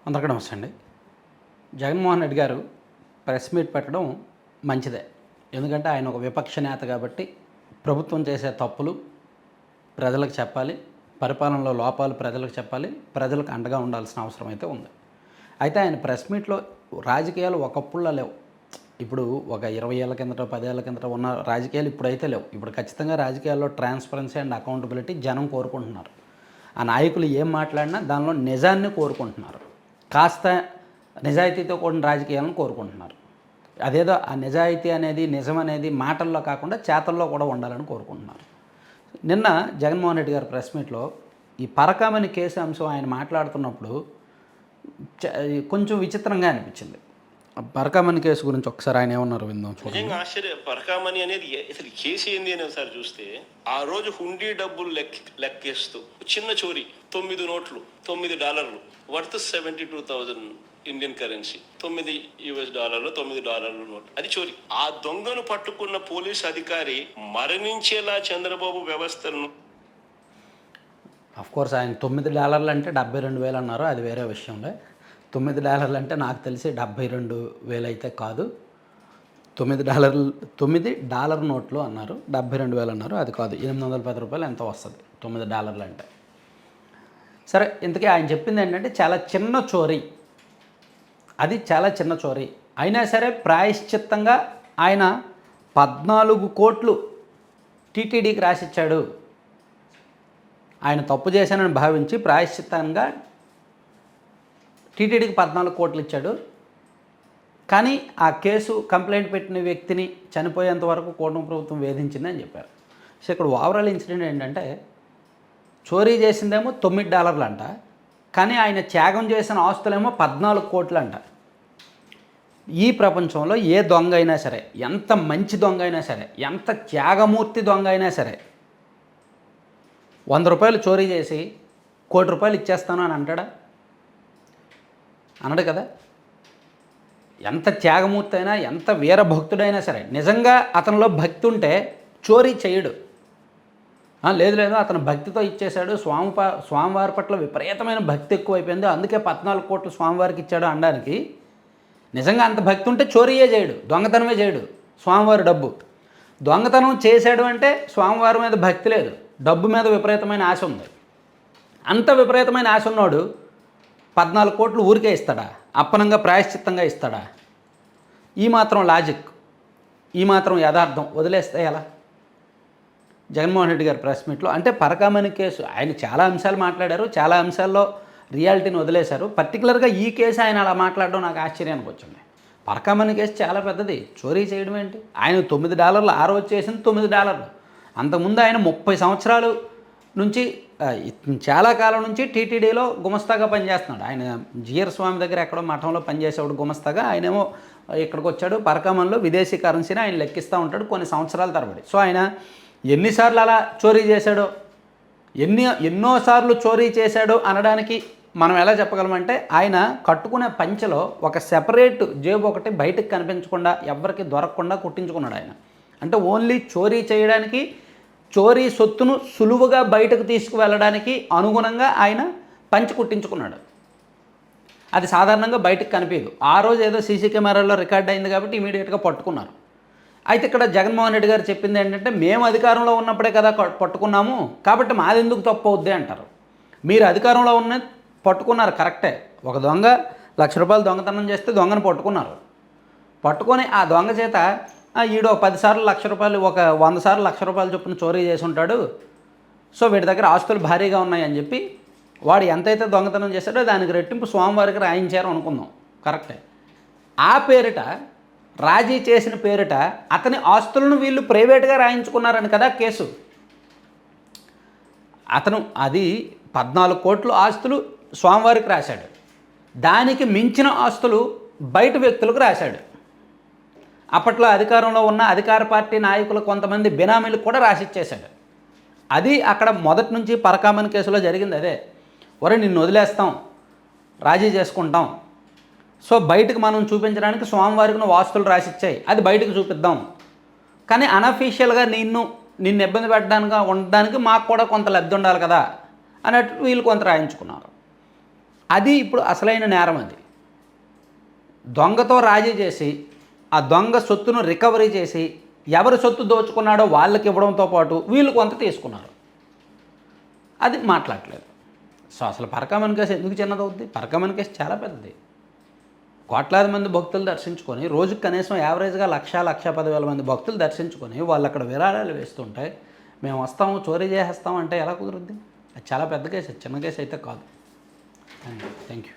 అందరికీ నమస్తే అండి. జగన్మోహన్ రెడ్డి గారు ప్రెస్ మీట్ పెట్టడం మంచిదే. ఎందుకంటే ఆయన ఒక విపక్ష నేత కాబట్టి ప్రభుత్వం చేసే తప్పులు ప్రజలకు చెప్పాలి, పరిపాలనలో లోపాలు ప్రజలకు చెప్పాలి, ప్రజలకు అండగా ఉండాల్సిన అవసరం అయితే ఉంది. అయితే ఆయన ప్రెస్ మీట్లో రాజకీయాలు ఒకప్పుడులా లేవు. ఇప్పుడు ఒక 20 ఏళ్ల కిందట 10 ఏళ్ల కిందట ఉన్న రాజకీయాలు ఇప్పుడైతే లేవు. ఇప్పుడు ఖచ్చితంగా రాజకీయాల్లో ట్రాన్స్పరెన్సీ అండ్ అకౌంటబిలిటీ జనం కోరుకుంటున్నారు. ఆ నాయకులు ఏం మాట్లాడినా దానిలో నిజాన్ని కోరుకుంటున్నారు. కాస్త నిజాయితీతో కూడిన రాజకీయాలను కోరుకుంటున్నారు. అదేదో ఆ నిజాయితీ అనేది నిజం అనేది మాటల్లో కాకుండా చేతల్లో కూడా ఉండాలని కోరుకుంటున్నారు. నిన్న జగన్మోహన్ రెడ్డి గారి ప్రెస్ మీట్లో ఈ పరకామణి కేసు అంశం ఆయన మాట్లాడుతున్నప్పుడు కొంచెం విచిత్రంగా అనిపించింది. పరకామణి కేసు గురించి ఒకసారి ఆయన ఏమన్నారు విందాం. నిజంగా పరకామణి అనేది అసలు కేసు ఏంది అని ఒకసారి చూస్తే, ఆ రోజు హుండీ డబ్బులు లెక్కేస్తూ చిన్న చోరీ 9 నోట్లు $9 వర్త్ 72,000 ఇండియన్ కరెన్సీ, $9 $9 నోట్, అది చోరీ. ఆ దొంగను పట్టుకున్న పోలీస్ అధికారి మరణించేలా చంద్రబాబు వ్యవస్థలను కోర్స్ ఆయన $9 అంటే 72,000 అన్నారు, అది వేరే విషయంలో. $9 అంటే నాకు తెలిసి 72,000 అయితే కాదు. $9 నోట్లు అన్నారు, 72,000 అన్నారు, అది కాదు. $810 ఎంత వస్తుంది $9 అంటే. సరే, ఇంతకీ ఆయన చెప్పింది ఏంటంటే చాలా చిన్న చోరీ, అది చాలా చిన్న చోరీ అయినా సరే ప్రాయశ్చిత్తంగా ఆయన 14 కోట్లు టీటీడీకి రాసిచ్చాడు. ఆయన తప్పు చేశానని భావించి ప్రాయశ్చిత్తంగా టీటీడీకి 14 కోట్లు ఇచ్చాడు. కానీ ఆ కేసు కంప్లైంట్ పెట్టిన వ్యక్తిని చనిపోయేంత వరకు కూటమి ప్రభుత్వం వేధించింది అని చెప్పారు. సో ఇక్కడ ఓవరాల్ ఇన్సిడెంట్ ఏంటంటే, చోరీ చేసిందేమో $9 అంట, కానీ ఆయన త్యాగం చేసిన ఆస్తులేమో 14 కోట్లు అంట. ఈ ప్రపంచంలో ఏ దొంగ అయినా సరే, ఎంత మంచి దొంగ అయినా సరే, ఎంత త్యాగమూర్తి దొంగ అయినా సరే, ₹100 చోరీ చేసి ₹1 కోటి ఇచ్చేస్తాను అని అంటాడా? అనడు కదా. ఎంత త్యాగమూర్తి అయినా, ఎంత వీరభక్తుడైనా సరే, నిజంగా అతనిలో భక్తి ఉంటే చోరీ చేయడు. లేదు అతను భక్తితో ఇచ్చేశాడు, స్వామివారి పట్ల విపరీతమైన భక్తి ఎక్కువైపోయింది, అందుకే 14 కోట్లు స్వామివారికి ఇచ్చాడు అనడానికి నిజంగా అంత భక్తి ఉంటే చోరీయే చేయడు, దొంగతనమే చేయడు. స్వామివారి డబ్బు దొంగతనం చేశాడు అంటే స్వామివారి మీద భక్తి లేదు, డబ్బు మీద విపరీతమైన ఆశ ఉంది. అంత విపరీతమైన ఆశ ఉన్నాడు 14 కోట్లు ఊరికే ఇస్తాడా? అప్పనంగా ప్రాయశ్చిత్తంగా ఇస్తాడా? ఈ మాత్రం లాజిక్, ఈ మాత్రం యథార్థం వదిలేస్తే ఎలా? జగన్మోహన్ రెడ్డి గారి ప్రెస్ మీట్లో అంటే పరకామణి కేసు ఆయన చాలా అంశాలు మాట్లాడారు, చాలా అంశాల్లో రియాలిటీని వదిలేశారు. పర్టికులర్గా ఈ కేసు ఆయన అలా మాట్లాడడం నాకు ఆశ్చర్యానికి వచ్చింది. పరకామణి కేసు చాలా పెద్దది, చోరీ చేయడం ఏంటి? ఆయన $9 ఆ రోజు చేసింది $9. అంతకుముందు ఆయన 30 సంవత్సరాలు నుంచి చాలా కాలం నుంచి టీటీడీలో గుమస్తాగా పనిచేస్తున్నాడు. ఆయన జిఆర్ స్వామి దగ్గర ఎక్కడో మఠంలో పనిచేసేవాడు గుమస్తాగా. ఆయనేమో ఇక్కడికి వచ్చాడు, పరకామణిలో విదేశీ కరెన్సీని ఆయన లెక్కిస్తూ ఉంటాడు కొన్ని సంవత్సరాల తరబడి. సో ఆయన ఎన్నిసార్లు అలా చోరీ చేశాడో, ఎన్నోసార్లు చోరీ చేశాడో అనడానికి మనం ఎలా చెప్పగలమంటే, ఆయన కట్టుకునే పంచెలో ఒక సెపరేట్ జేబు ఒకటి బయటకు కనిపించకుండా ఎవరికి దొరకకుండా కుట్టించుకున్నాడు ఆయన. అంటే ఓన్లీ చోరీ చేయడానికి, చోరీ సొత్తును సులువుగా బయటకు తీసుకువెళ్ళడానికి అనుగుణంగా ఆయన పంచి కుట్టించుకున్నాడు. అది సాధారణంగా బయటకు కనిపించదు. ఆ రోజు ఏదో సీసీ కెమెరాల్లో రికార్డ్ అయింది కాబట్టి ఇమీడియట్గా పట్టుకున్నారు. అయితే ఇక్కడ జగన్మోహన్ రెడ్డి గారు చెప్పింది ఏంటంటే, మేము అధికారంలో ఉన్నప్పుడే కదా పట్టుకున్నాము, కాబట్టి మాది ఎందుకు తప్పు అవుద్ది అంటారు. మీరు అధికారంలో ఉన్న పట్టుకున్నారు కరెక్టే. ఒక దొంగ ₹1,00,000 దొంగతనం చేస్తే దొంగను పట్టుకున్నారు. పట్టుకొని ఆ దొంగ చేత ఈడో 10 సార్లు ₹1,00,000, ఒక 100 సార్లు ₹1,00,000 చొప్పున చోరీ చేసి ఉంటాడు, సో వీడి దగ్గర ఆస్తులు భారీగా ఉన్నాయని చెప్పి వాడు ఎంతైతే దొంగతనం చేశాడో దానికి రెట్టింపు స్వామివారికి రాయించారు అనుకుందాం, కరెక్టే. ఆ పేరిట రాజీ చేసిన పేరిట అతని ఆస్తులను వీళ్ళు ప్రైవేట్గా రాయించుకున్నారని కదా కేసు. అతను అది 14 కోట్లు ఆస్తులు స్వామివారికి రాశాడు, దానికి మించిన ఆస్తులు బయట వ్యక్తులకు రాశాడు. అప్పట్లో అధికారంలో ఉన్న అధికార పార్టీ నాయకులు కొంతమంది బినామీలకు కూడా రాసిచ్చేశాడు. అది అక్కడ మొదటి నుంచి పరకామణి కేసులో జరిగింది అదే. ఒరే నిన్ను వదిలేస్తాం, రాజీ చేసుకుంటాం, సో బయటకు మనం చూపించడానికి స్వామివారికి నువ్వు ఆస్తులు రాసిచ్చాయి, అది బయటకు చూపిద్దాం, కానీ అనఫీషియల్గా నిన్ను ఇబ్బంది పెట్టడానికి ఉండడానికి మాకు కూడా కొంత లబ్ధి ఉండాలి కదా అన్నట్టు వీళ్ళు కొంత రాయించుకున్నారు. అది ఇప్పుడు అసలైన నేరం. అది దొంగతో రాజీ చేసి ఆ దొంగ సొత్తును రికవరీ చేసి ఎవరి సొత్తు దోచుకున్నాడో వాళ్ళకి ఇవ్వడంతో పాటు వీళ్ళు కొంత తీసుకున్నారు. అది మాట్లాడలేదు. సో అసలు పరకామణి కేసు ఎందుకు చిన్నదవుద్ది? పరకామణి కేసు చాలా పెద్దది. కోట్లాది మంది భక్తులు దర్శించుకొని రోజుకి కనీసం యావరేజ్గా 1,10,000 మంది భక్తులు దర్శించుకొని వాళ్ళు అక్కడ విరాళాలు వేస్తుంటే మేము వస్తాము చోరీ చేసేస్తాం అంటే ఎలా కుదురుద్ది? అది చాలా పెద్ద కేసు, చిన్న కేసు అయితే కాదు. Thank you.